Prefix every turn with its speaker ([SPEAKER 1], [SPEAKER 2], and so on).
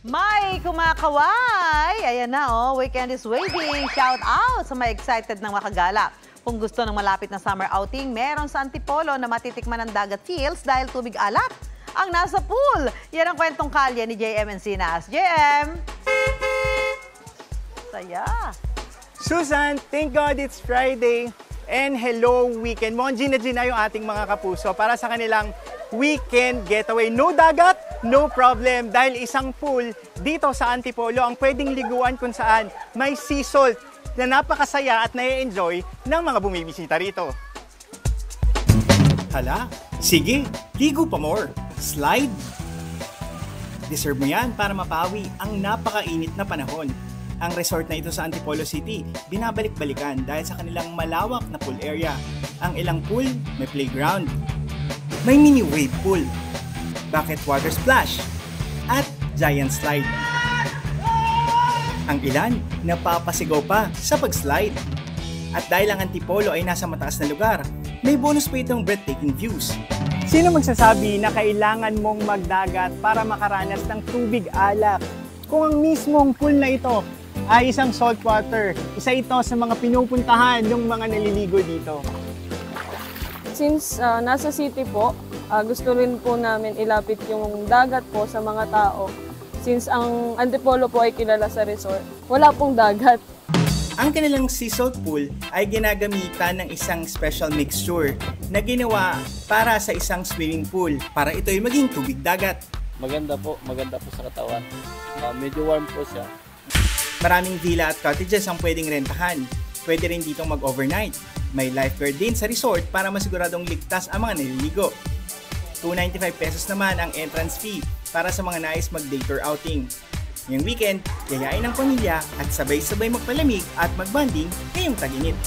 [SPEAKER 1] May kumakaway! Ayan na oh, weekend is waiting. Shout out sa may excited ng makagala. Kung gusto ng malapit na summer outing, meron sa Antipolo na matitikman ng dagat feels dahil tubig alat ang nasa pool. Yan ang kwentong kalye ni JM Encinas. JM! Saya!
[SPEAKER 2] Susan, thank God it's Friday. And hello weekend. Mukhang gina-gina yung ating mga kapuso para sa kanilang weekend getaway. No dagat, no problem. Dahil isang pool dito sa Antipolo ang pwedeng liguan kung saan may sea salt na napakasaya at nai-enjoy ng mga bumibisita rito.
[SPEAKER 3] Hala, sige, ligo pa more. Slide. Deserve mo yan para mapawi ang napakainit na panahon. Ang resort na ito sa Antipolo City, binabalik-balikan dahil sa kanilang malawak na pool area. Ang ilang pool, may playground. May mini wave pool, bucket water splash, at giant slide. Ang ilan, napapasigaw pa sa pag-slide. At dahil ang Antipolo ay nasa mataas na lugar, may bonus pa itong breathtaking views.
[SPEAKER 2] Sino magsasabi na kailangan mong magdagat para makaranas ng tubig alak? Kung ang mismong pool na ito ay isang saltwater, isa ito sa mga pinupuntahan ng mga naliligo dito.
[SPEAKER 4] Since nasa city po, gusto rin po namin ilapit yung dagat po sa mga tao. Since ang Antipolo po ay kilala sa resort, wala pong dagat.
[SPEAKER 3] Ang kanilang sea salt pool ay ginagamitan ng isang special mixture na ginawa para sa isang swimming pool para ito ay maging tubig dagat.
[SPEAKER 5] Maganda po sa katawan. Medyo warm po siya.
[SPEAKER 3] Maraming villa at cottages ang pwedeng rentahan. Pwede rin ditong mag-overnight. May lifeguard din sa resort para masiguradong ligtas ang mga naliligo. 295 pesos naman ang entrance fee para sa mga nais mag-date or outing. Ngayong weekend, yayain ang pamilya at sabay-sabay magpalamig at magbanding ngayong tag-init.